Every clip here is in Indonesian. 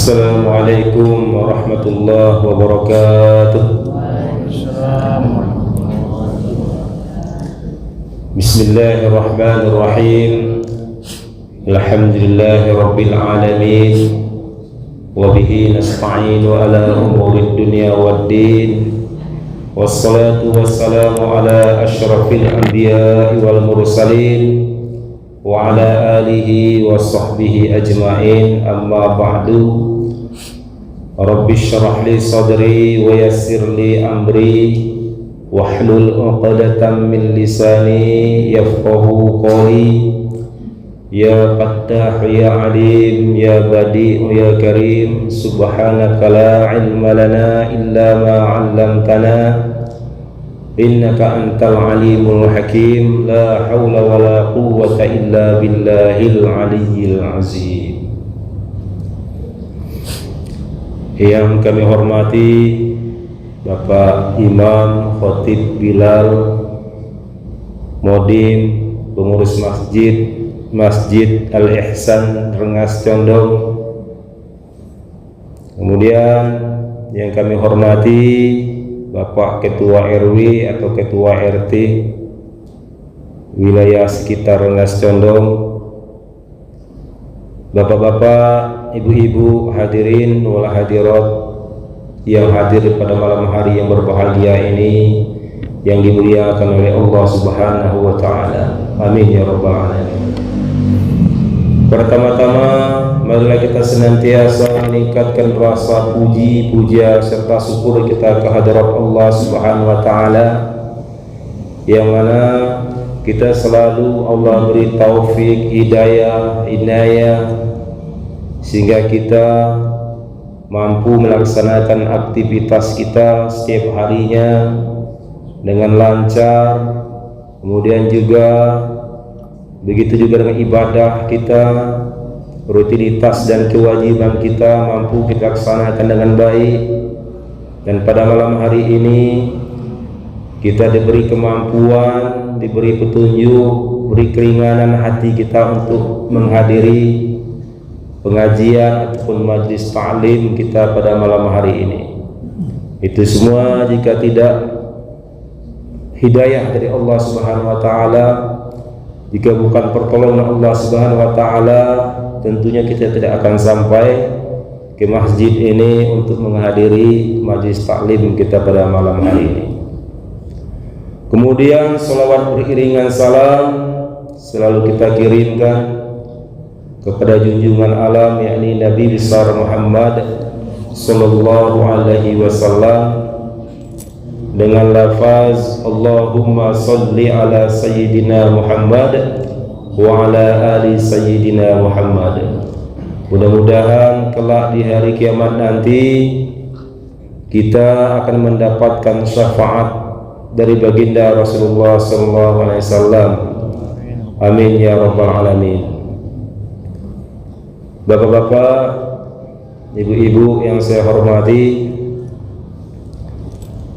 Assalamualaikum warahmatullahi wabarakatuh. Bismillahirrahmanirrahim. Alhamdulillahi rabbil alamin. Wa bihi nasta'inu ala umurid dunya waddin. Wassalatu wassalamu ala asyrafil anbiya'i wal mursalin wa ala alihi wa sahbihi ajma'in, amma ba'du. Rabbi syrah li sadri wa yassir li amri wahlul 'uqdatam min lisani yafqahu qawli. Ya Fattah ya Alim ya Badi'u ya Karim, subhanaka la ilma lana illa ma 'allamtana innaka antal alimul hakim. La haula wa la quwwata illa billahil aliyyil azim. Yang kami hormati Bapak Imam Khatib Bilal Modim, pengurus Masjid Al-Ihsan Rengas Condong. Kemudian yang kami hormati Bapak Ketua RW atau Ketua RT wilayah sekitar Rengas Condong, bapak-bapak, ibu-ibu, hadirin wal hadirat yang hadir pada malam hari yang berbahagia ini, yang dimuliakan oleh Allah Subhanahu wa taala. Amin ya rabbal alamin. Pertama-tama, marilah kita senantiasa meningkatkan rasa puji, puja serta syukur kita kehadirat Allah Subhanahu wa taala, yang mana kita selalu Allah beri taufik, hidayah, inayah, sehingga kita mampu melaksanakan aktivitas kita setiap harinya dengan lancar. Kemudian juga begitu juga dengan ibadah kita, rutinitas dan kewajiban kita mampu kita laksanakan dengan baik. Dan pada malam hari ini kita diberi kemampuan, diberi petunjuk, beri keringanan hati kita untuk menghadiri pengajian ataupun majlis ta'lim kita pada malam hari ini. Itu semua jika tidak hidayah dari Allah Subhanahu wa taala, jika bukan pertolongan Allah Subhanahu wa taala, tentunya kita tidak akan sampai ke masjid ini untuk menghadiri majlis taklim kita pada malam hari ini. Kemudian salawat beriringan salam selalu kita kirimkan kepada junjungan alam, yakni Nabi besar Muhammad sallallahu alaihi wasallam, dengan lafaz Allahumma salli ala sayyidina Muhammad wa ala ali sayyidina Muhammad. Mudah-mudahan kelak di hari kiamat nanti kita akan mendapatkan syafaat dari baginda Rasulullah sallallahu alaihi wasallam. Amin ya rabbal alamin. Bapak-bapak, ibu-ibu yang saya hormati,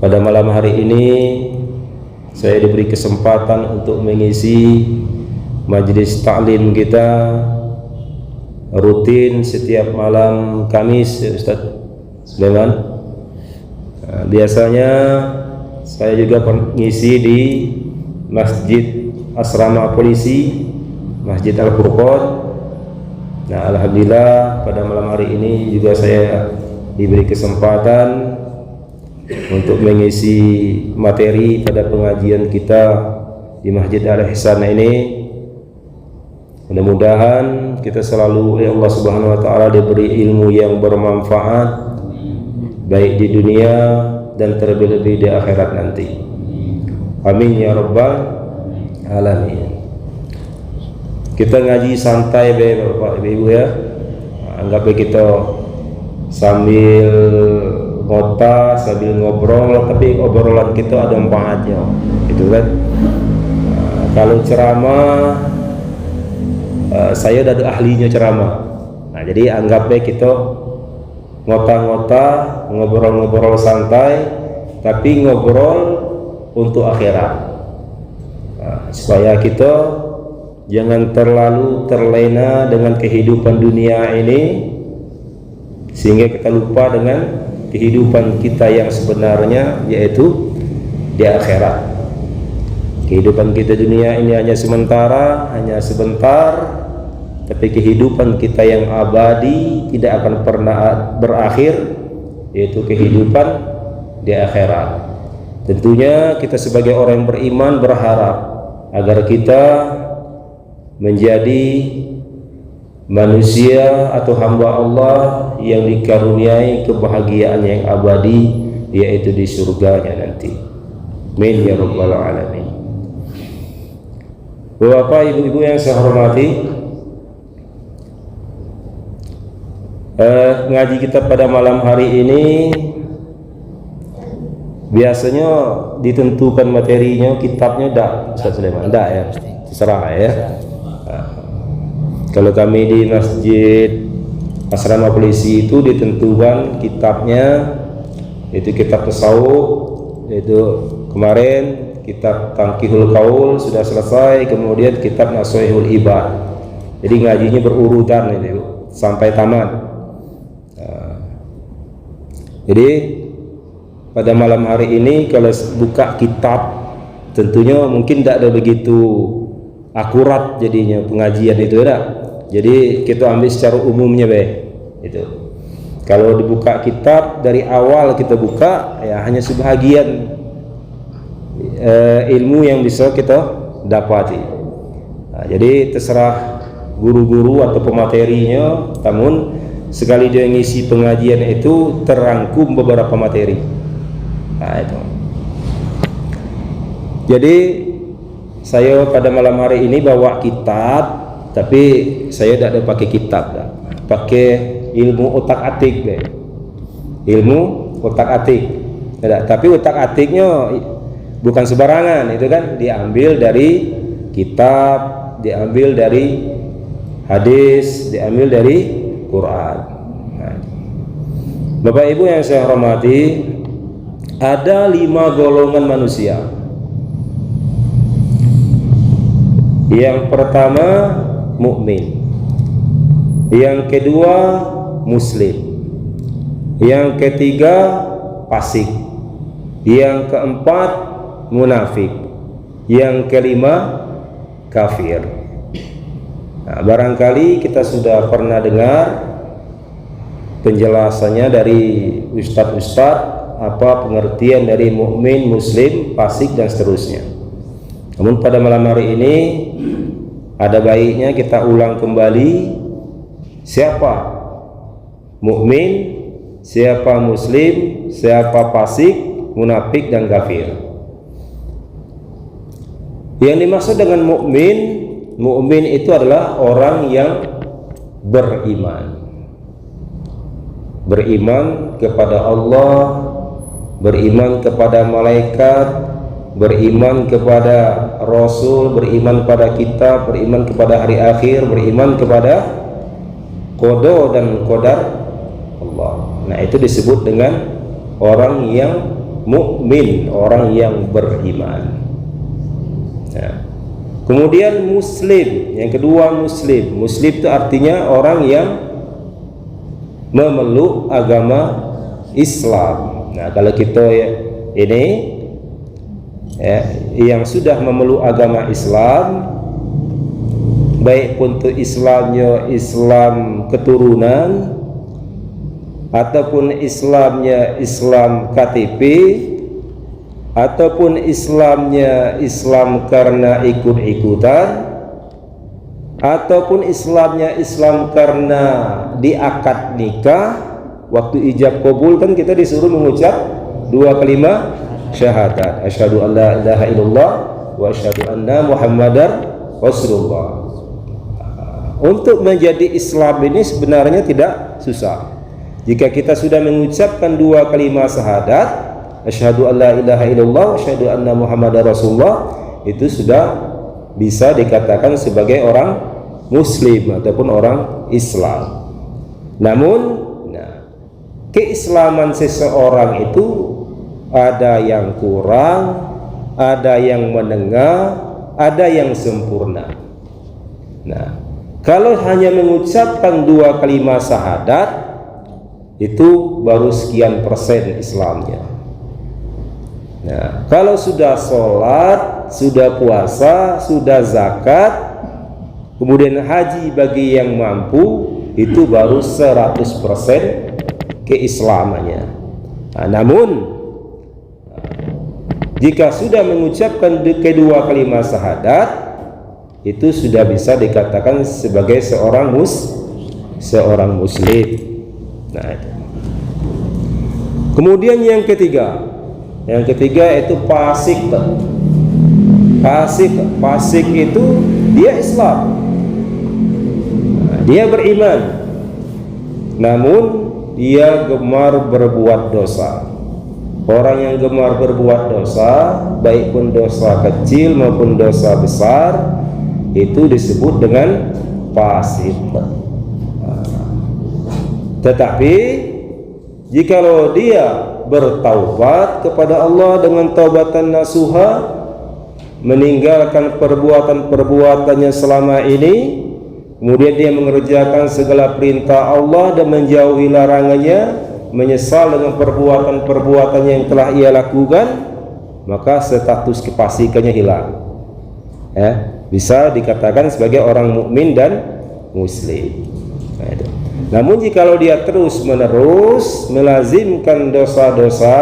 pada malam hari ini saya diberi kesempatan untuk mengisi majelis taklim kita rutin setiap malam Kamis, Ustaz Sulaiman. Biasanya saya juga mengisi di Masjid Asrama Polisi, Masjid Al-Furqan. Nah, alhamdulillah pada malam hari ini juga saya diberi kesempatan untuk mengisi materi pada pengajian kita di Masjid Al-Ihsan ini. Mudah-mudahan kita selalu oleh Allah Subhanahu wa taala diberi ilmu yang bermanfaat baik di dunia dan terlebih-lebih di akhirat nanti. Amin ya rabbal alamin. Kita ngaji santai Bapak Ibu ya. Anggap kita sambil ngota, sambil ngobrol, tapi obrolan kita ada manfaatnya, gitu kan. Kalau ceramah, saya udah ahlinya ceramah. Nah, jadi anggapnya kita ngota-ngota, ngobrol-ngobrol santai, tapi ngobrol untuk akhirat. Nah, supaya kita jangan terlalu terlena dengan kehidupan dunia ini, sehingga kita lupa dengan kehidupan kita yang sebenarnya, yaitu di akhirat. Kehidupan kita dunia ini hanya sementara, hanya sebentar, tapi kehidupan kita yang abadi tidak akan pernah berakhir, yaitu kehidupan di akhirat. Tentunya kita sebagai orang yang beriman berharap agar kita menjadi manusia atau hamba Allah yang dikaruniai kebahagiaan yang abadi, yaitu di surganya nanti. Amin ya rabbal alamin. Bapak ibu-ibu yang saya hormati, ngaji kita pada malam hari ini biasanya ditentukan materinya, kitabnya Ustaz Sulaiman? Enggak ya, terserah ya. Kalau kami di Masjid Asrama Polisi itu ditentukan kitabnya, itu kitab tasawuf, yaitu kemarin kitab Tangkihul Qaul sudah selesai, kemudian kitab Nasuhul Ibad. Jadi ngajinya berurutan itu sampai tamat. Jadi pada malam hari ini kalau buka kitab, tentunya mungkin tidak ada begitu akurat jadinya pengajian itu ya. Jadi kita ambil secara umumnya itu. Kalau dibuka kitab dari awal kita buka ya hanya sebahagian ilmu yang bisa kita dapati. Jadi terserah guru-guru atau pematerinya, namun sekali dia ngisi pengajian itu terangkum beberapa materi. Itu. Jadi saya pada malam hari ini bawa kitab, tapi saya tidak ada pakai kitab, pakai ilmu otak-atik, ilmu otak-atik. Tapi otak-atiknya bukan sembarangan, itu kan diambil dari kitab, diambil dari hadis, diambil dari Quran. Bapak Ibu yang saya hormati, ada 5 golongan manusia. Yang pertama mukmin, yang kedua muslim, yang ketiga fasik, yang keempat munafik, yang kelima kafir. Nah, barangkali kita sudah pernah dengar penjelasannya dari ustadz-ustadz apa pengertian dari mukmin, muslim, fasik dan seterusnya. Namun pada malam hari ini ada baiknya kita ulang kembali siapa mukmin, siapa muslim, siapa fasik, munafik dan kafir. Yang dimaksud dengan mukmin, mukmin itu adalah orang yang beriman. Beriman kepada Allah, beriman kepada malaikat, beriman kepada Rasul, beriman pada kitab, beriman kepada hari akhir, beriman kepada qada dan qadar Allah. Nah, itu disebut dengan orang yang mukmin, orang yang beriman. Nah, kemudian muslim, yang kedua muslim. Muslim itu artinya orang yang memeluk agama Islam. Nah, kalau kita ini yang sudah memeluk agama Islam, baik untuk Islamnya Islam keturunan ataupun Islamnya Islam KTP ataupun Islamnya Islam karena ikut-ikutan ataupun Islamnya Islam karena diakad nikah. Waktu ijab kabul kan kita disuruh mengucap 2 kalimat syahadat, asyhadu an la ilaha illallah wa asyhadu anna muhammadar rasulullah. Untuk menjadi Islam ini sebenarnya tidak susah. Jika kita sudah mengucapkan 2 kalimat syahadat, asyhadu an la ilaha illallah wa asyhadu anna muhammadar rasulullah, itu sudah bisa dikatakan sebagai orang muslim ataupun orang Islam. Namun keislaman seseorang itu ada yang kurang, ada yang menengah, ada yang sempurna. Nah, kalau hanya mengucapkan 2 kalimat syahadat itu baru sekian persen Islamnya. Nah, kalau sudah sholat, sudah puasa, sudah zakat, kemudian haji bagi yang mampu, itu baru 100% keislamannya. Nah, namun jika sudah mengucapkan kedua kalimat syahadat, itu sudah bisa dikatakan sebagai seorang muslim. Nah, itu. Kemudian yang ketiga itu fasik. Fasik itu dia Islam, nah, dia beriman, namun dia gemar berbuat dosa. Orang yang gemar berbuat dosa, baik pun dosa kecil maupun dosa besar, itu disebut dengan fasik. Tetapi jikalau dia bertaubat kepada Allah dengan taubatan nasuha, meninggalkan perbuatan-perbuatannya selama ini, kemudian dia mengerjakan segala perintah Allah dan menjauhi larangannya, menyesal dengan perbuatan-perbuatan yang telah ia lakukan, maka status kefasikannya hilang. Bisa dikatakan sebagai orang mukmin dan muslim. Nah, itu. Namun jikalau dia terus-menerus melazimkan dosa-dosa,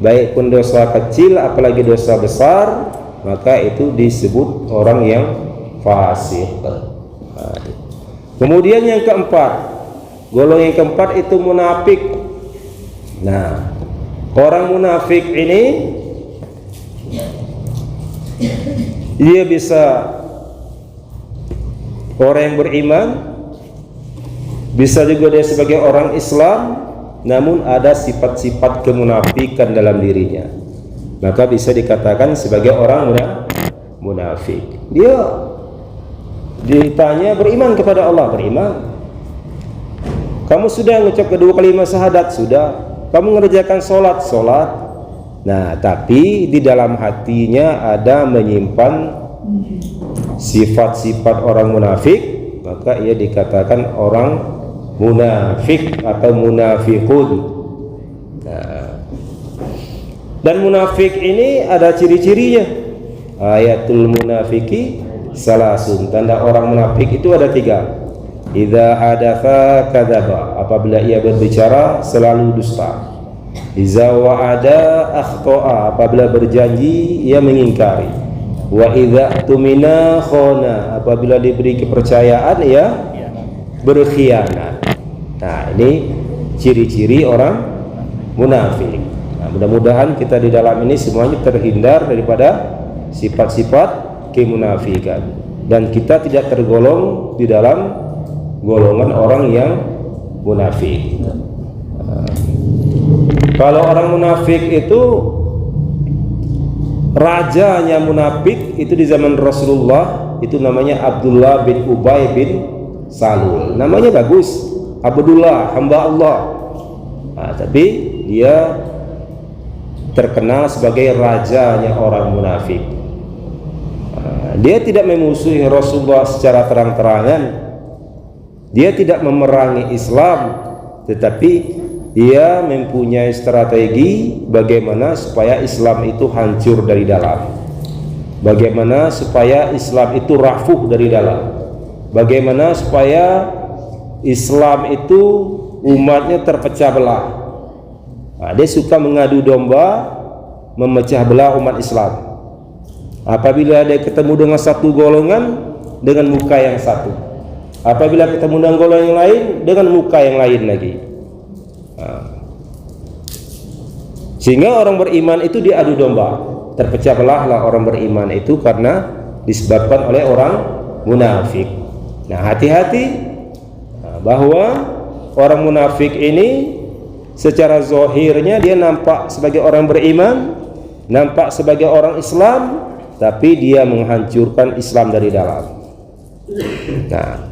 baik pun dosa kecil apalagi dosa besar, maka itu disebut orang yang fasik. Nah, kemudian yang keempat, golongan yang keempat itu munafik. Nah, orang munafik ini dia bisa orang yang beriman, bisa juga dia sebagai orang Islam, namun ada sifat-sifat kemunafikan dalam dirinya, maka bisa dikatakan sebagai orang munafik. Dia ditanya beriman kepada Allah, beriman. Kamu sudah mengucap kedua kalimat syahadat, sudah. Kamu mengerjakan sholat. Nah, tapi di dalam hatinya ada menyimpan sifat-sifat orang munafik, maka ia dikatakan orang munafik atau munafikun. Nah, dan munafik ini ada ciri-cirinya. Ayatul munafiki salasun. Tanda orang munafik itu ada 3. Idza hadatsa kadzaba, apabila ia berbicara selalu dusta. Idza wa'ada akhta'a, apabila berjanji ia mengingkari. Wa idza tumina khana, apabila diberi kepercayaan ia berkhianat. Nah, ini ciri-ciri orang munafik. Nah, mudah-mudahan kita di dalam ini semuanya terhindar daripada sifat-sifat kemunafikan, dan kita tidak tergolong di dalam golongan orang yang munafik. Kalau orang munafik itu, rajanya munafik itu di zaman Rasulullah itu namanya Abdullah bin Ubay bin Salul. Namanya bagus, Abdullah, hamba Allah. Nah, tapi dia terkenal sebagai rajanya orang munafik. Dia tidak memusuhi Rasulullah secara terang-terangan, dia tidak memerangi Islam, tetapi dia mempunyai strategi bagaimana supaya Islam itu hancur dari dalam, bagaimana supaya Islam itu rafuh dari dalam, bagaimana supaya Islam itu umatnya terpecah belah. Nah, dia suka mengadu domba, memecah belah umat Islam. Apabila dia ketemu dengan satu golongan dengan muka yang satu, apabila ketemu dengan golongan yang lain dengan muka yang lain lagi. Nah, sehingga orang beriman itu diadu domba, terpecah belahlah orang beriman itu karena disebabkan oleh orang munafik. Nah, hati-hati bahwa orang munafik ini secara zahirnya dia nampak sebagai orang beriman, nampak sebagai orang Islam, tapi dia menghancurkan Islam dari dalam. Nah,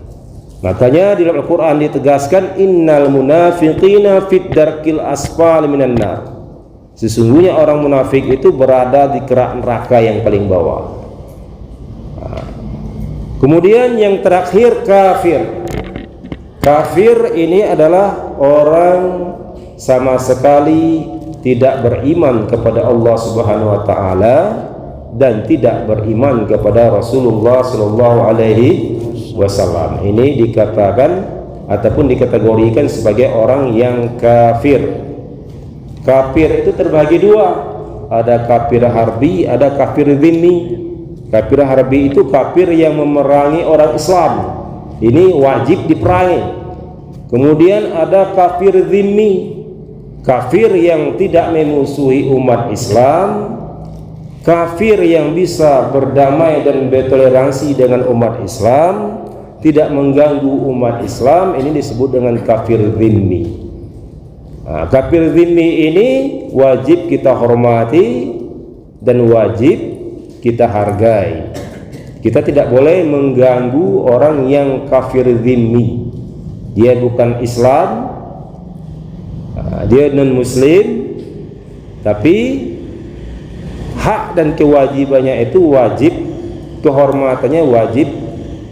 makanya di dalam Al-Quran ditegaskan innal munafiqina fid darkil asfali minan nar. Sesungguhnya orang munafik itu berada di kerak neraka yang paling bawah. Nah, kemudian yang terakhir kafir. Kafir ini adalah orang sama sekali tidak beriman kepada Allah Subhanahu wa taala dan tidak beriman kepada Rasulullah sallallahu alaihi wasallam. Ini dikatakan ataupun dikategorikan sebagai orang yang kafir. Kafir itu terbagi dua. Ada kafir harbi, ada kafir dhimmi. Kafir harbi itu kafir yang memerangi orang Islam. Ini wajib diperangi. Kemudian ada kafir dhimmi, kafir yang tidak memusuhi umat Islam, kafir yang bisa berdamai dan bertoleransi dengan umat Islam, tidak mengganggu umat Islam. Ini disebut dengan kafir dhimmi. Nah, kafir dhimmi ini wajib kita hormati dan wajib kita hargai. Kita tidak boleh mengganggu orang yang kafir dhimmi. Dia bukan Islam, dia non muslim, tapi hak dan kewajibannya itu wajib, kehormatannya wajib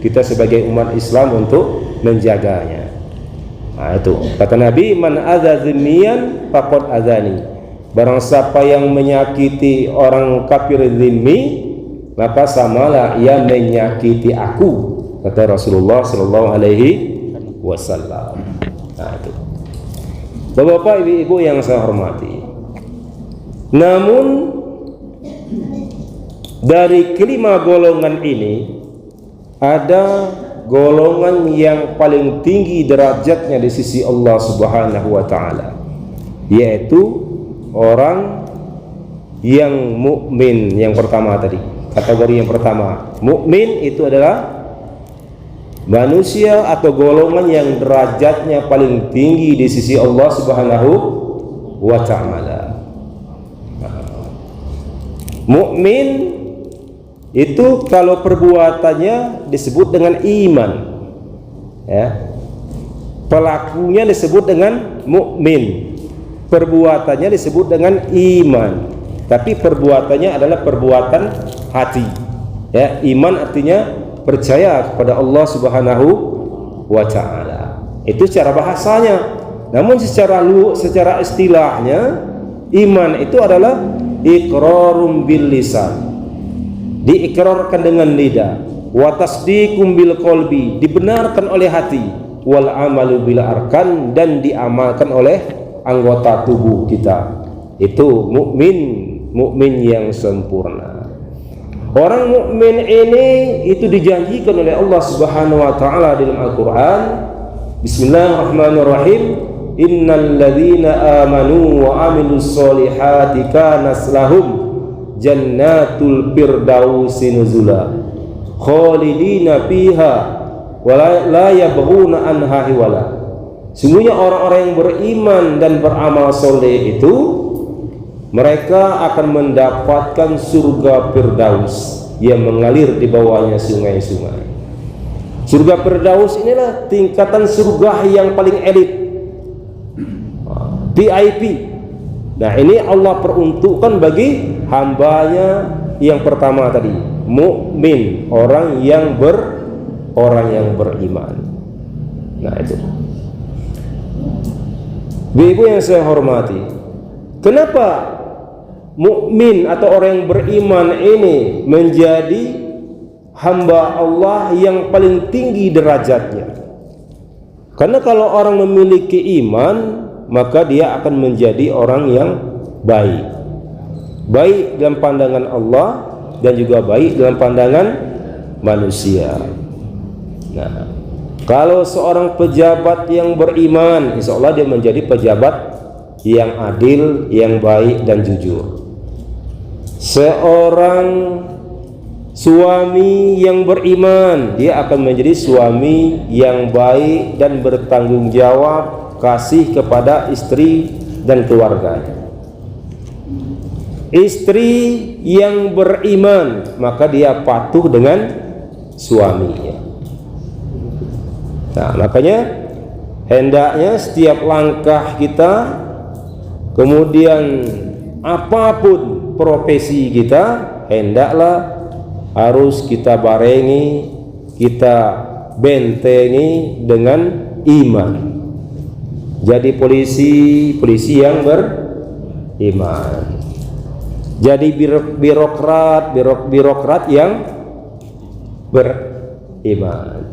kita sebagai umat Islam untuk menjaganya. Nah, itu kata Nabi, man adza dzimmiyan faqad adzani. Barang siapa yang menyakiti orang kafir dzimmi, maka samalah ia menyakiti aku, kata Rasulullah sallallahu alaihi wasallam. Nah, itu. Bapak-bapak, ibu-ibu yang saya hormati. Namun dari kelima golongan ini ada golongan yang paling tinggi derajatnya di sisi Allah Subhanahu wa taala, yaitu orang yang mukmin. Yang pertama tadi, kategori yang pertama, mukmin itu adalah manusia atau golongan yang derajatnya paling tinggi di sisi Allah Subhanahu wa taala. Mukmin itu kalau perbuatannya disebut dengan iman, ya. Pelakunya disebut dengan mukmin, perbuatannya disebut dengan iman, tapi perbuatannya adalah perbuatan hati, ya. Iman artinya percaya kepada Allah Subhanahu wa taala. Itu secara bahasanya. Namun secara istilahnya, iman itu adalah iqrarum bil lisan, diikrarkan dengan lidah, wa tasdiqum bil qalbi, dibenarkan oleh hati, wal amalu bil arkan, dan diamalkan oleh anggota tubuh kita. Itu mukmin yang sempurna. Orang mukmin ini itu dijanjikan oleh Allah Subhanahu wa taala dalam Al-Qur'an. Bismillahirrahmanirrahim. Innal ladzina amanu wa amilus solihati kanas lahum jannatul firdausi nuzula khalidina fiha wa la yabghuna anha hiwala. Sungguhnya orang-orang yang beriman dan beramal soleh itu mereka akan mendapatkan surga Firdaus yang mengalir di bawahnya sungai-sungai. Surga Firdaus inilah tingkatan surga yang paling elit, VIP. Nah, ini Allah peruntukkan bagi hambanya yang pertama tadi, mukmin, orang yang beriman. Nah, itu. Ibu yang saya hormati, kenapa mukmin atau orang yang beriman ini menjadi hamba Allah yang paling tinggi derajatnya? Karena kalau orang memiliki iman, maka dia akan menjadi orang yang baik dalam pandangan Allah dan juga baik dalam pandangan manusia. Nah, kalau seorang pejabat yang beriman, insya Allah dia menjadi pejabat yang adil, yang baik dan jujur. Seorang suami yang beriman, dia akan menjadi suami yang baik dan bertanggung jawab, kasih kepada istri dan keluarganya. Istri yang beriman, maka dia patuh dengan suaminya. Nah, makanya hendaknya setiap langkah kita, kemudian apapun profesi kita, hendaklah harus kita barengi, kita bentengi dengan iman. Jadi polisi yang beriman. Jadi birokrat yang beriman.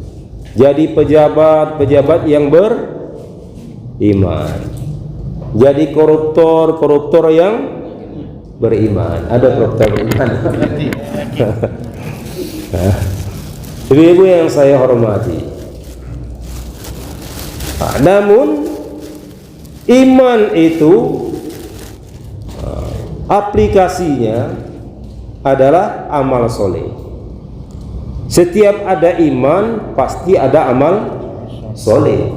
Jadi pejabat yang beriman. Jadi koruptor yang beriman. Ada koruptor beriman. Ibu-ibu yang saya hormati, namun iman itu aplikasinya adalah amal soleh. Setiap ada iman pasti ada amal soleh,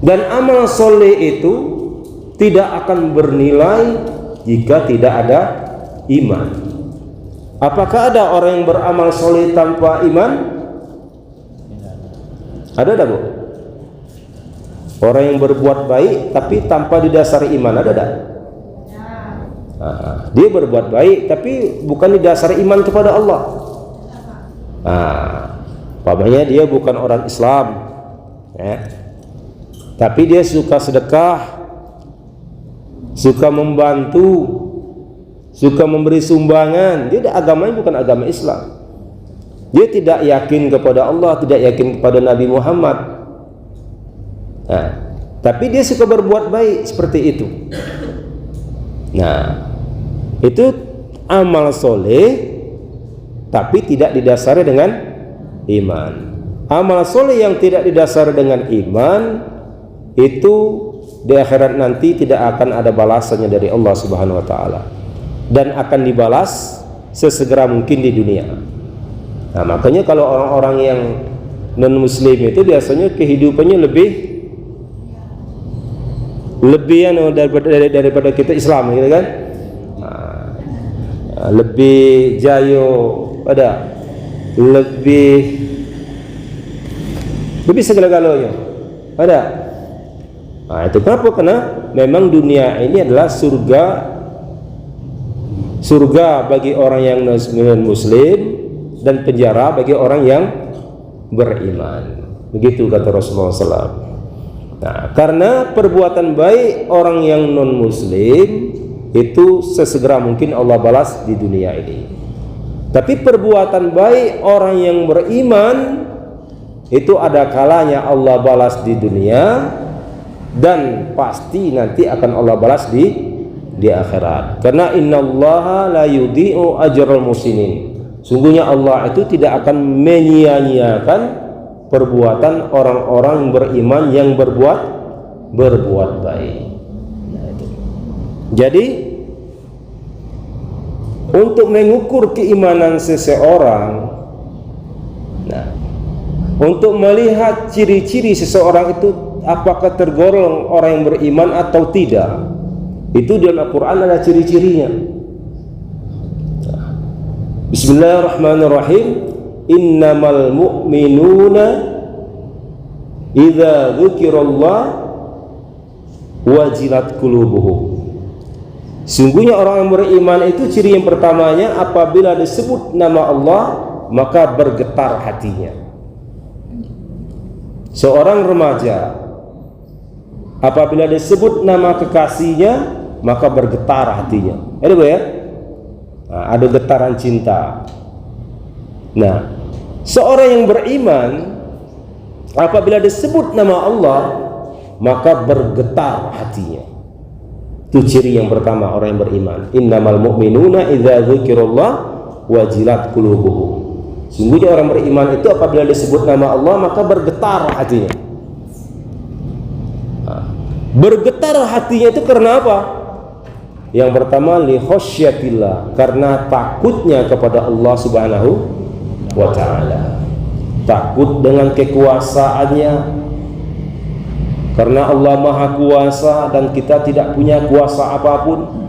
dan amal soleh itu tidak akan bernilai jika tidak ada iman. Apakah ada orang yang beramal soleh tanpa iman? Ada tak, Bu? Orang yang berbuat baik tapi tanpa didasari iman, ada tak? Dia berbuat baik tapi bukan didasari iman kepada Allah. Umpamanya dia bukan orang Islam, ya, tapi dia suka sedekah, suka membantu, suka memberi sumbangan. Dia agamanya bukan agama Islam. Dia tidak yakin kepada Allah, tidak yakin kepada Nabi Muhammad. Tapi dia suka berbuat baik seperti itu. Itu amal soleh tapi tidak didasari dengan iman. Amal soleh yang tidak didasari dengan iman itu di akhirat nanti tidak akan ada balasannya dari Allah Subhanahu wa taala, dan akan dibalas sesegera mungkin di dunia. Makanya kalau orang-orang yang non muslim itu biasanya kehidupannya lebih daripada kita Islam, gitu kan? Lebih jayo, lebih segala-galanya ada. Itu kenapa? Karena memang dunia ini adalah surga bagi orang yang non muslim dan penjara bagi orang yang beriman. Begitu kata Rasulullah SAW. Karena perbuatan baik orang yang non muslim itu sesegera mungkin Allah balas di dunia ini. Tapi perbuatan baik orang yang beriman itu ada kalanya Allah balas di dunia, dan pasti nanti akan Allah balas di akhirat. Karena innallaha la yudhi'u ajral muhsinin. Sungguhnya Allah itu tidak akan menyia-nyiakan perbuatan orang-orang beriman yang berbuat baik. Jadi untuk mengukur keimanan seseorang, untuk melihat ciri-ciri seseorang itu apakah tergolong orang yang beriman atau tidak, itu dalam Al-Quran ada ciri-cirinya. Bismillahirrahmanirrahim. Innamal mu'minuna idza dzukirallah wajilat qulubuhum. Sungguhnya orang yang beriman itu ciri yang pertamanya, apabila disebut nama Allah maka bergetar hatinya. Seorang remaja apabila disebut nama kekasihnya maka bergetar hatinya. Ada getaran cinta. Seorang yang beriman apabila disebut nama Allah maka bergetar hatinya. Itu ciri yang pertama orang yang beriman. Innamal mu'minuna idza dzukirallah wajilat qulubuhum. Sungguhnya orang beriman itu apabila disebut nama Allah maka bergetar hatinya. Bergetar hatinya itu karena apa? Yang pertama li khosyatillah, karena takutnya kepada Allah Subhanahu wa ta'ala. Takut dengan kekuasaannya, karena Allah Maha Kuasa dan kita tidak punya kuasa apapun.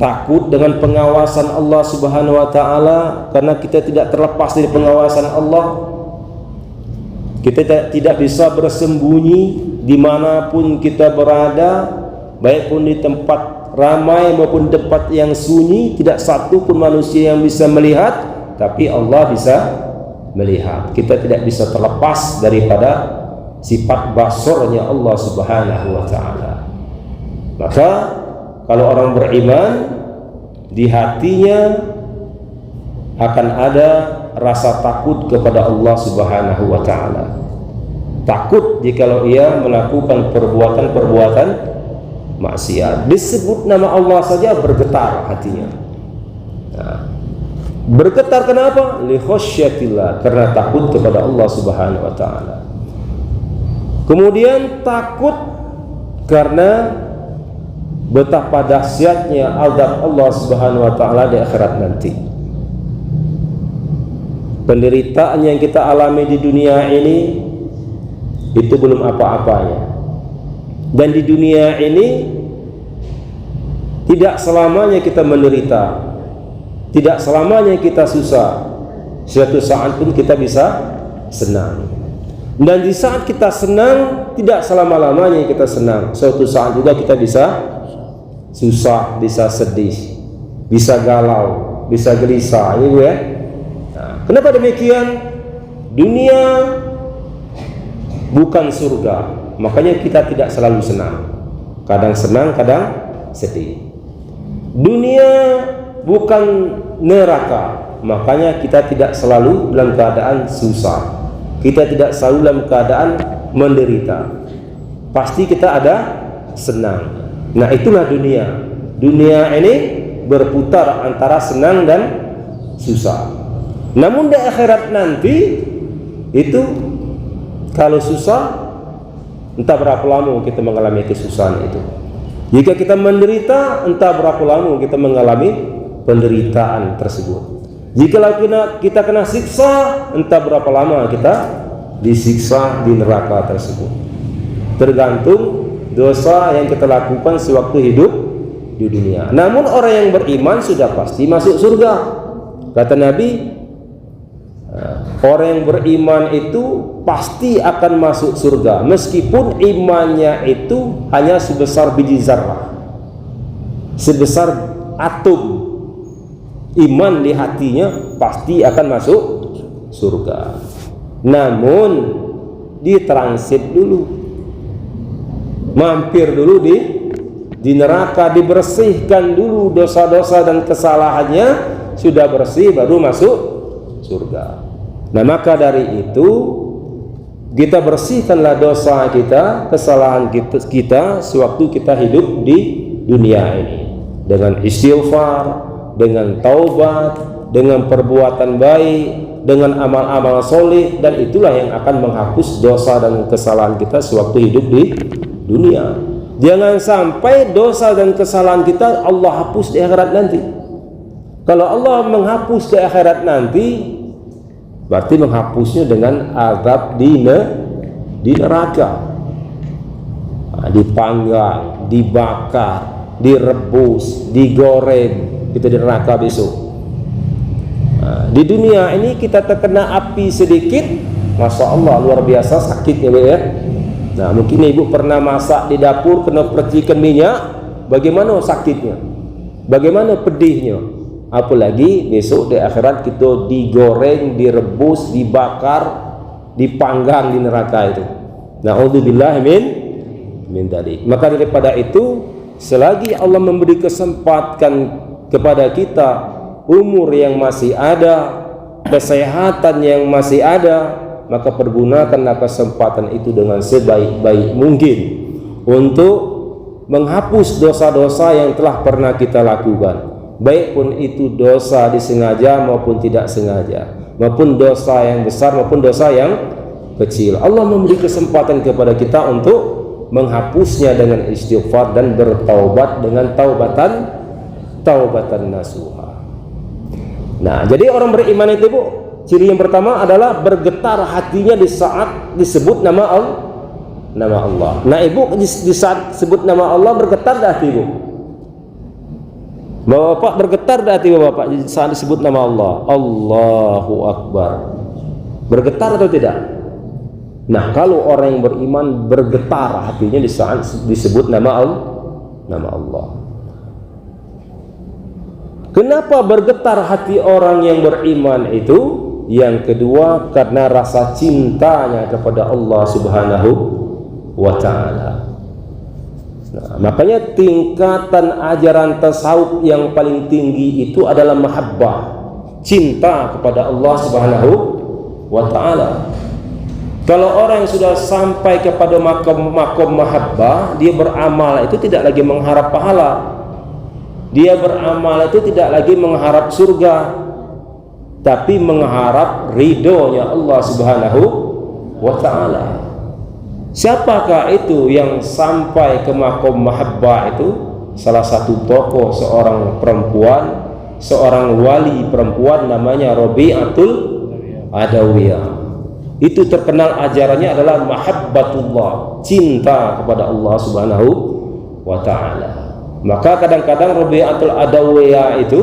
Takut dengan pengawasan Allah Subhanahu wa ta'ala, karena kita tidak terlepas dari pengawasan Allah. Kita tidak bisa bersembunyi dimanapun kita berada, baik pun di tempat ramai maupun tempat yang sunyi. Tidak satu pun manusia yang bisa melihat, tapi Allah bisa melihat. Kita tidak bisa terlepas daripada sifat basarnya Allah Subhanahu wa taala. Maka kalau orang beriman, di hatinya akan ada rasa takut kepada Allah Subhanahu wa taala. Takut jikalau ia melakukan perbuatan-perbuatan maksiat. Disebut nama Allah saja bergetar hatinya. Nah, bergetar kenapa? Li khasyatillah, karena takut kepada Allah Subhanahu wa taala. Kemudian takut karena betapa dahsyatnya azab Allah Subhanahu wa taala di akhirat nanti. Penderitaan yang kita alami di dunia ini itu belum apa-apanya. Dan di dunia ini tidak selamanya kita menderita, tidak selamanya kita susah. Suatu saat pun kita bisa senang. Dan di saat kita senang, tidak selama-lamanya kita senang. Suatu saat juga kita bisa susah, bisa sedih, bisa galau, bisa gelisah. Ini ya. Nah, kenapa demikian? Dunia bukan surga, makanya kita tidak selalu senang. Kadang senang, kadang sedih. Dunia bukan neraka, makanya kita tidak selalu dalam keadaan susah. Kita tidak selalu dalam keadaan menderita. Pasti kita ada senang. Nah, itulah dunia. Dunia ini berputar antara senang dan susah. Namun di akhirat nanti itu kalau susah, entah berapa lama kita mengalami kesusahan itu. Jika kita menderita, entah berapa lama kita mengalami penderitaan tersebut. Jika kita kena siksa, entah berapa lama kita disiksa di neraka tersebut. Tergantung dosa yang kita lakukan sewaktu hidup di dunia. Namun orang yang beriman sudah pasti masuk surga. Kata Nabi, orang yang beriman itu pasti akan masuk surga, meskipun imannya itu hanya sebesar biji zarrah, sebesar atom. Iman di hatinya pasti akan masuk surga. Namun ditransit dulu, mampir dulu di neraka, dibersihkan dulu dosa-dosa dan kesalahannya, sudah bersih baru masuk surga. Nah, maka dari itu kita bersihkanlah dosa kita, kesalahan kita sewaktu kita hidup di dunia ini, dengan istighfar, dengan taubat, dengan perbuatan baik, dengan amal-amal soleh, dan itulah yang akan menghapus dosa dan kesalahan kita sewaktu hidup di dunia. Jangan sampai dosa dan kesalahan kita Allah hapus di akhirat nanti. Kalau Allah menghapus di akhirat nanti, berarti menghapusnya dengan azab di neraka. Dipanggang, dibakar, direbus, digoreng, kita di neraka besok. Di dunia ini kita terkena api sedikit, Masya Allah luar biasa sakitnya ya. Nah, mungkin ibu pernah masak di dapur, kena percikan minyak, bagaimana sakitnya, bagaimana pedihnya. Apalagi besok di akhirat kita digoreng, direbus, dibakar, dipanggang di neraka itu. Na'udzubillah min dzalik. Maka daripada itu, selagi Allah memberi kesempatan kepada kita umur yang masih ada, kesehatan yang masih ada, maka pergunakanlah kesempatan itu dengan sebaik-baik mungkin untuk menghapus dosa-dosa yang telah pernah kita lakukan, baik pun itu dosa disengaja maupun tidak sengaja, maupun dosa yang besar maupun dosa yang kecil. Allah memberi kesempatan kepada kita untuk menghapusnya dengan istighfar dan bertaubat dengan taubatan nasuha. Nah, jadi orang beriman itu, Bu, ciri yang pertama adalah bergetar hatinya di saat disebut nama Allah. Nah, Ibu di saat sebut nama Allah bergetar dah hati Ibu? Bapak bergetar dah hati Bapak di saat disebut nama Allah? Allahu Akbar. Bergetar atau tidak? Nah, kalau orang yang beriman bergetar hatinya di saat disebut nama Allah. Kenapa bergetar hati orang yang beriman itu? yang kedua karena rasa cintanya kepada Allah Subhanahu wa ta'ala. Nah, makanya tingkatan ajaran tasawuf yang paling tinggi itu adalah mahabbah, cinta kepada Allah Subhanahu wa ta'ala. Kalau orang yang sudah sampai kepada makom mahabbah, dia beramal itu tidak lagi mengharap pahala. Dia beramal itu tidak lagi mengharap surga, tapi mengharap ridhonya Allah Subhanahu wa ta'ala. Siapakah itu yang sampai ke makom mahabbah itu? Salah satu tokoh, seorang perempuan, seorang wali perempuan namanya Rabi'atul Adawiyah. Itu terkenal ajarannya adalah mahabbatullah, cinta kepada Allah Subhanahu wa ta'ala. Maka kadang-kadang Rabi'atul Adawiyah itu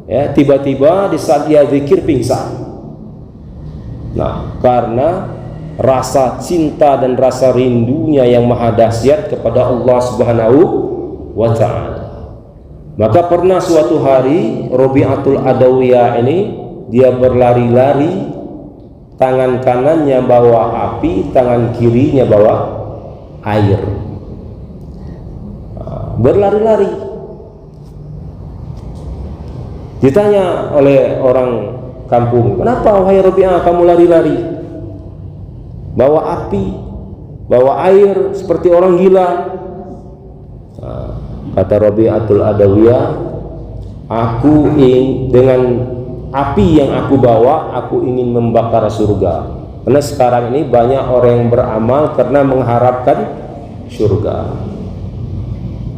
ya, tiba-tiba di saat dia zikir pingsan. Nah, karena rasa cinta dan rasa rindunya yang maha dahsyat kepada Allah Subhanahu wa ta'ala. Maka pernah suatu hari Rabi'atul Adawiyah ini dia berlari-lari, tangan kanannya bawa api, tangan kirinya bawa air. Berlari-lari. Ditanya oleh orang kampung, "Kenapa wahai Rabi'ah kamu lari-lari? Bawa api, bawa air seperti orang gila." Kata Rabi'atul Adawiyah, "Aku ingin dengan api yang aku bawa, aku ingin membakar surga." Karena sekarang ini banyak orang yang beramal karena mengharapkan surga.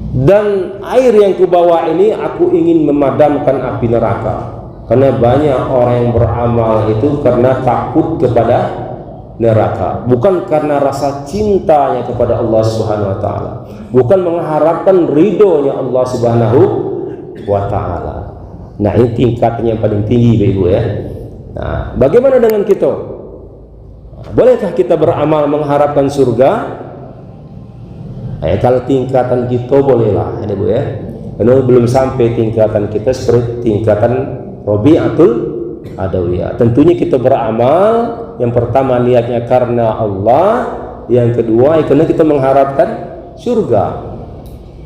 Dan air yang kubawa ini aku ingin memadamkan api neraka. Karena banyak orang yang beramal itu karena takut kepada neraka, bukan karena rasa cintanya kepada Allah Subhanahu wa ta'ala, bukan mengharapkan ridhonya Allah Subhanahu wa ta'ala. Nah, ini tingkatnya yang paling tinggi Ibu ya. Nah, bagaimana dengan kita? Bolehkah kita beramal mengharapkan surga? Kalau tingkatan kita bolehlah Ibu ya. Karena belum sampai tingkatan kita seperti tingkatan Rabi'atul Adawiyah. Tentunya kita beramal, yang pertama niatnya karena Allah, yang kedua karena kita mengharapkan surga,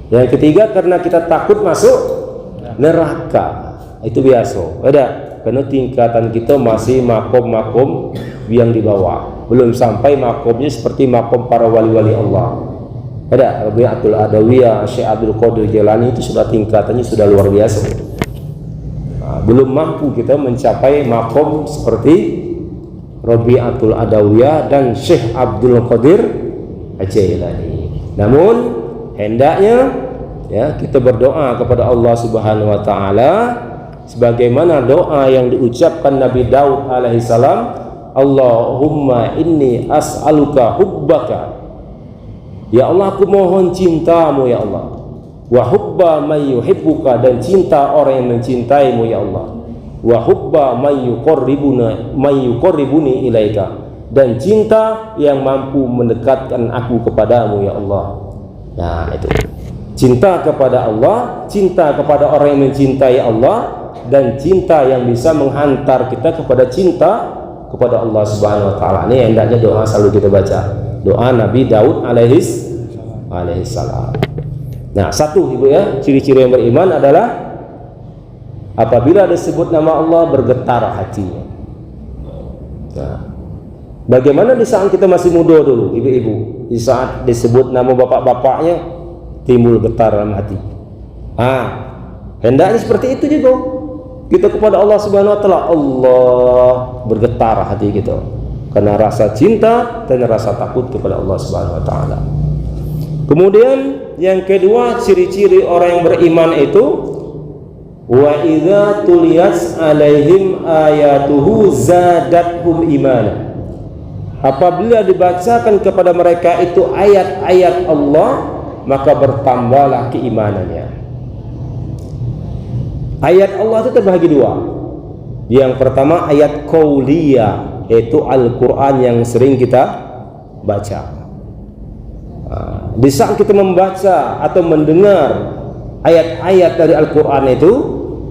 yang ketiga karena kita takut masuk neraka. Itu biasa. Ada karena tingkatan kita masih makom-makom yang di bawah, belum sampai makomnya seperti makom para wali-wali Allah. Ada Rabi'atul Adawiyah, Syekh Abdul Qadir Jailani itu sudah tingkatannya sudah luar biasa. Belum mampu kita mencapai makom seperti Rabi'atul Adawiyah dan Syekh Abdul Qadir Jailani. Namun hendaknya ya kita berdoa kepada Allah Subhanahu wa ta'ala sebagaimana doa yang diucapkan Nabi Daud alaihissalam, Allahumma inni as'aluka hubbaka. Ya Allah, aku mohon cintamu ya Allah. Wa hubba may yuhibbuka, dan cinta orang yang mencintaimu ya Allah. Wa hubba may yuqarribuni ilaika, dan cinta yang mampu mendekatkan aku kepadamu ya Allah. Nah, itu cinta kepada Allah, cinta kepada orang yang mencintai Allah, dan cinta yang bisa menghantar kita kepada cinta kepada Allah Subhanahu wa ta'ala. Ini hendaknya doa selalu kita baca, doa Nabi Daud alaihissalam. Nah, satu Ibu ya, ciri-ciri yang beriman adalah apabila disebut nama Allah bergetar hatinya. Nah, bagaimana di saat kita masih muda dulu ibu-ibu, di saat disebut nama bapak-bapaknya timbul getar dalam hati. Hendaknya seperti itu juga kita kepada Allah Subhanahu wa ta'ala. Allah bergetar hati kita karena rasa cinta dan rasa takut kepada Allah Subhanahu wa ta'ala. Kemudian yang kedua, ciri-ciri orang yang beriman itu wa idza tuliyat alaihim ayatuhu zadathum imana. Apabila dibacakan kepada mereka itu ayat-ayat Allah, maka bertambahlah keimanannya. Ayat Allah itu terbagi dua. Yang pertama ayat qauliyah, yaitu Al-Quran yang sering kita baca. Di saat kita membaca atau mendengar ayat-ayat dari Al-Quran itu,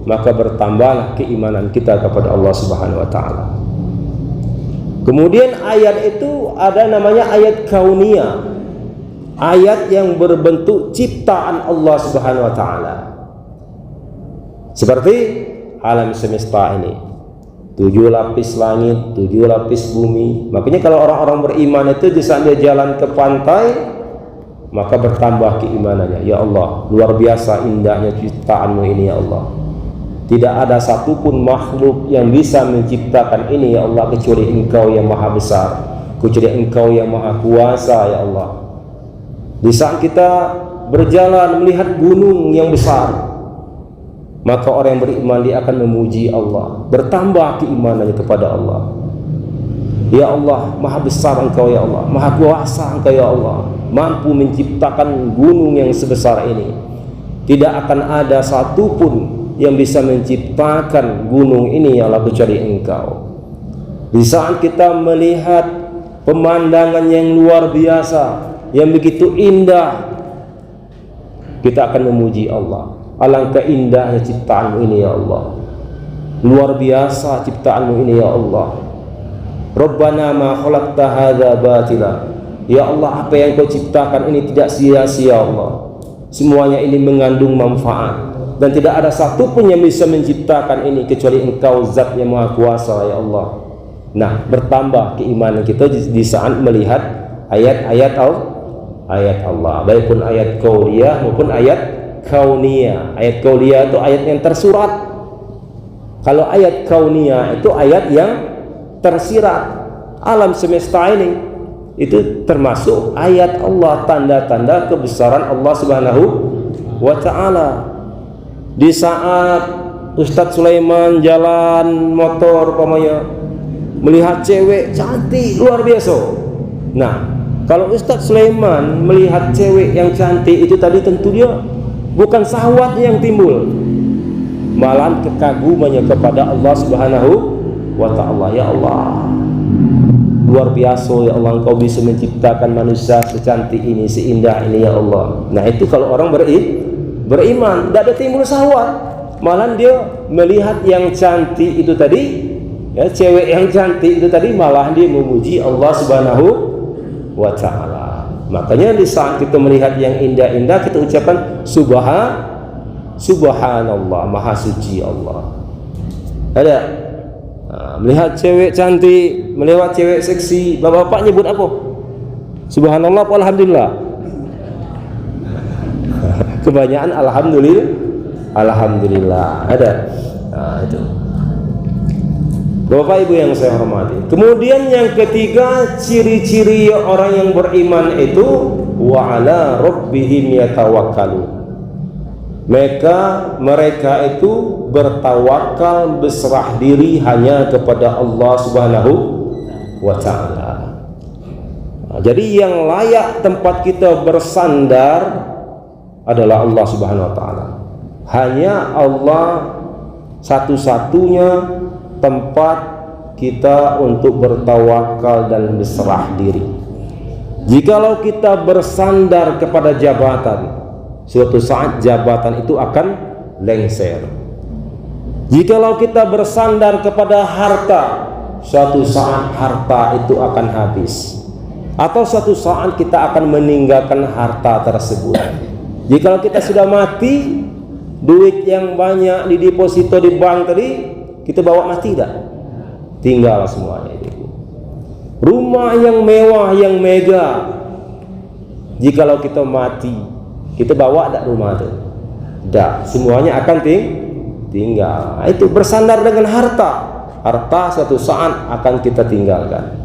maka bertambahlah keimanan kita kepada Allah Subhanahu wa taala. Kemudian ayat itu ada namanya ayat kauniyah, ayat yang berbentuk ciptaan Allah Subhanahu wa taala. Seperti alam semesta ini, 7 lapis langit, 7 lapis bumi. Makanya kalau orang-orang beriman itu di saat dia jalan ke pantai, maka bertambah keimanannya. Ya Allah, luar biasa indahnya ciptaan-Mu ini ya Allah. Tidak ada satupun makhluk yang bisa menciptakan ini ya Allah, kecuali Engkau yang maha besar, kecuali Engkau yang maha kuasa ya Allah. Di saat kita berjalan melihat gunung yang besar, maka orang yang beriman dia akan memuji Allah, bertambah keimanannya kepada Allah. Ya Allah, maha besar Engkau ya Allah, maha kuasa Engkau ya Allah, mampu menciptakan gunung yang sebesar ini. Tidak akan ada satupun yang bisa menciptakan gunung ini ya Allah, kecuali Engkau. Di saat kita melihat pemandangan yang luar biasa, yang begitu indah, kita akan memuji Allah. Alangkah indahnya ciptaan-Mu ini ya Allah, luar biasa ciptaan-Mu ini ya Allah. Rabbana ma khalaqta hadza batila. Ya Allah, apa yang Kau ciptakan ini tidak sia-sia Allah, semuanya ini mengandung manfaat, dan tidak ada satupun yang bisa menciptakan ini kecuali Engkau zat yang maha kuasa ya Allah. Nah, bertambah keimanan kita di saat melihat ayat-ayat Allah, baik pun ayat qauliyah maupun ayat kauniyah. Ayat qauliyah itu ayat yang tersurat. Kalau ayat kauniyah itu ayat yang tersirat. Alam semesta ini itu termasuk ayat Allah, tanda-tanda kebesaran Allah Subhanahu wa taala. Di saat Ustadz Sulaiman jalan motor pamanya, melihat cewek cantik luar biasa. Nah, kalau Ustadz Sulaiman melihat cewek yang cantik itu tadi, tentu dia bukan syahwat yang timbul, malah kekagumannya kepada Allah Subhanahu wa taala. Ya Allah, luar biasa ya Allah, Engkau bisa menciptakan manusia secantik ini, seindah ini ya Allah. Nah, itu kalau orang beriman, tidak ada timbul syahwat, malah dia melihat yang cantik itu tadi, ya, cewek yang cantik itu tadi, malah dia memuji Allah Subhanahu wa ta'ala. Makanya di saat kita melihat yang indah-indah, kita ucapkan subhanallah, maha suci Allah. Ada melihat cewek cantik, melewat cewek seksi, bapak-bapak nyebut apa? Subhanallah apa alhamdulillah? Kebanyakan alhamdulillah. Ada itu. Bapak Ibu yang saya hormati. Kemudian yang ketiga, ciri-ciri orang yang beriman itu wa ala rabbihim yatawakkalun. Mereka itu bertawakal, berserah diri hanya kepada Allah Subhanahu wa taala. Jadi yang layak tempat kita bersandar adalah Allah Subhanahu wa taala. Hanya Allah satu-satunya tempat kita untuk bertawakal dan berserah diri. Jikalau kita bersandar kepada jabatan, suatu saat jabatan itu akan lengser. Jikalau kita bersandar kepada harta, suatu saat harta itu akan habis, atau suatu saat kita akan meninggalkan harta tersebut. Jikalau kita sudah mati, duit yang banyak di deposito di bank tadi kita bawa mati tidak? Tinggal semuanya itu. Rumah yang mewah, yang mega, jikalau kita mati, kita bawa tak rumah itu? Tidak, semuanya akan tinggal. Itu bersandar dengan harta. Harta suatu saat akan kita tinggalkan.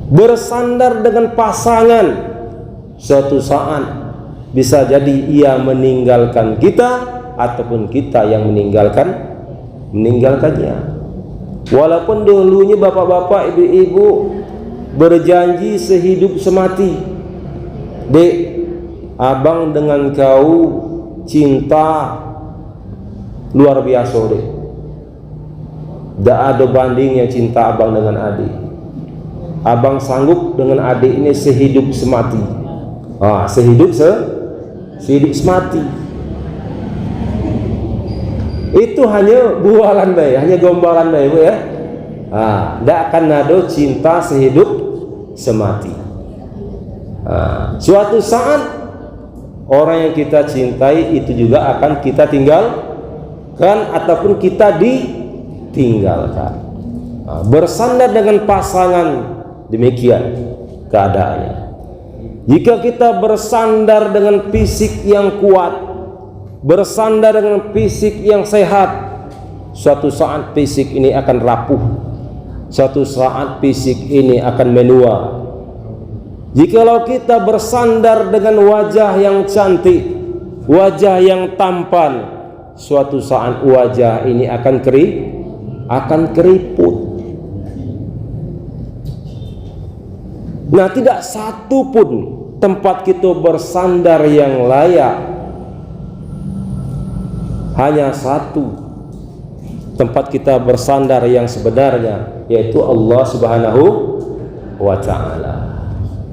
Bersandar dengan pasangan, suatu saat bisa jadi ia meninggalkan kita, ataupun kita yang meninggalkannya. Walaupun dulunya bapak-bapak, ibu-ibu berjanji sehidup semati, dek, abang dengan kau cinta luar biasa, dek, tidak ada bandingnya cinta abang dengan adik. Abang sanggup dengan adik ini sehidup semati. Sehidup semati. Itu hanya bualan bae, hanya gombalan bae Bu ya. Tidak akan ada cinta sehidup semati. Suatu saat orang yang kita cintai itu juga akan kita tinggalkan ataupun kita ditinggalkan. Bersandar dengan pasangan demikian keadaannya. Jika kita bersandar dengan fisik yang kuat, bersandar dengan fisik yang sehat, suatu saat fisik ini akan rapuh, suatu saat fisik ini akan menua. Jikalau kita bersandar dengan wajah yang cantik, wajah yang tampan, suatu saat wajah ini akan keriput. Nah, tidak satu pun tempat kita bersandar yang layak. Hanya satu tempat kita bersandar yang sebenarnya, yaitu Allah Subhanahu wa ta'ala.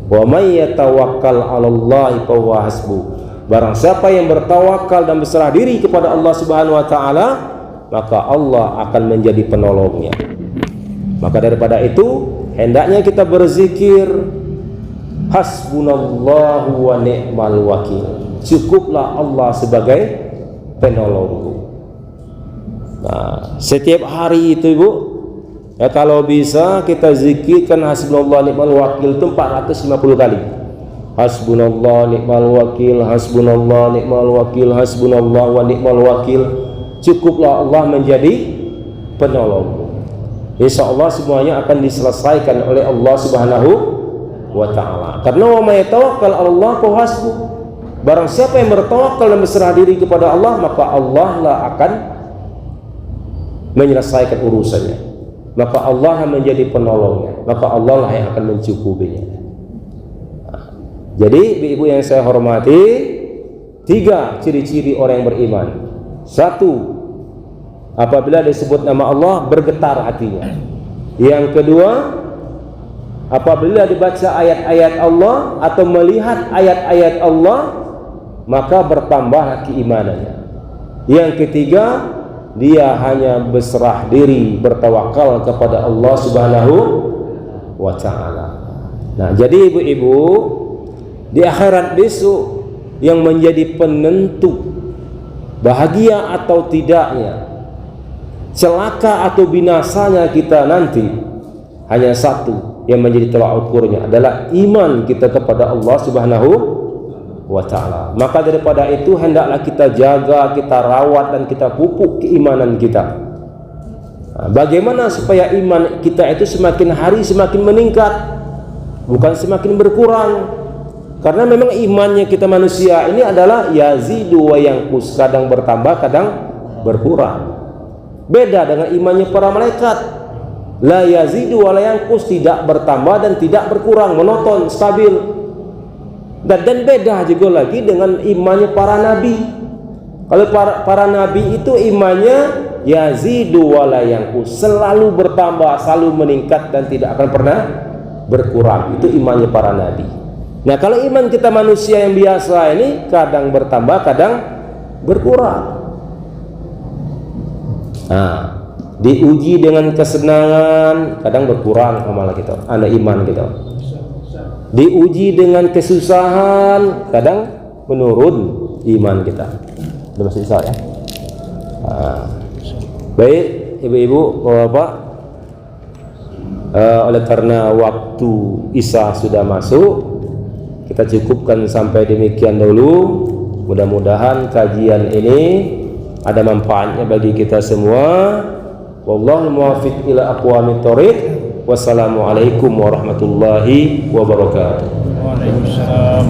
Wa may yatawakkal 'alallahi fahuwa hasbuh. Barang siapa yang bertawakal dan berserah diri kepada Allah Subhanahu wa ta'ala, maka Allah akan menjadi penolongnya. Maka daripada itu hendaknya kita berzikir hasbunallahu wa ni'mal wakil. Cukuplah Allah sebagai penolongku. Nah, setiap hari itu Ibu ya, kalau bisa kita zikirkan hasbunallahu wa ni'mal wakil itu 450 kali. Hasbunallahu ni'mal wakil, hasbunallahu ni'mal wakil, hasbunallahu wa ni'mal wakil. Cukuplah Allah menjadi penolong. Insyaallah semuanya akan diselesaikan oleh Allah Subhanahu wa ta'ala. Karena wa may yatawakkal 'alallahi fahuwa hasbuh. Barang siapa yang bertawakal dan berserah diri kepada Allah, maka Allah lah akan menyelesaikan urusannya. Maka Allah yang menjadi penolongnya, maka Allah lah yang akan mencukupinya. Jadi ibu-ibu yang saya hormati, 3 ciri-ciri orang yang beriman. 1, apabila disebut nama Allah bergetar hatinya. Yang kedua, apabila dibaca ayat-ayat Allah atau melihat ayat-ayat Allah, maka bertambah keimanannya. Yang ketiga, dia hanya berserah diri, bertawakal kepada Allah Subhanahu wa ta'ala. Nah, jadi ibu-ibu, di akhirat besok yang menjadi penentu bahagia atau tidaknya, celaka atau binasanya kita nanti, hanya satu yang menjadi tolak ukurnya adalah iman kita kepada Allah Subhanahu wa ta'ala. Maka daripada itu hendaklah kita jaga, kita rawat dan kita pupuk keimanan kita. Bagaimana supaya iman kita itu semakin hari semakin meningkat, bukan semakin berkurang. Karena memang imannya kita manusia ini adalah yazidu wa yanqus, kadang bertambah kadang berkurang. Beda dengan imannya para malaikat, la yazidu wa la yanqus, tidak bertambah dan tidak berkurang, monoton, stabil. Dan beda juga lagi dengan imannya para nabi. Kalau para nabi itu imannya yazidu wa la yanqus, selalu bertambah, selalu meningkat dan tidak akan pernah berkurang. Itu imannya para nabi. Nah, kalau iman kita manusia yang biasa ini kadang bertambah, kadang berkurang. Nah, diuji dengan kesenangan kadang berkurang amal kita, ada iman kita. Diuji dengan kesusahan kadang menurun iman kita. Sudah masuk isya ya. Baik ibu-ibu, bapak, oleh karena waktu isya sudah masuk, kita cukupkan sampai demikian dulu. Mudah-mudahan kajian ini ada manfaatnya bagi kita semua. Wallahu muwaffiq ila aqwamit thoriq. Wassalamualaikum warahmatullahi wabarakatuh. Waalaikumsalam.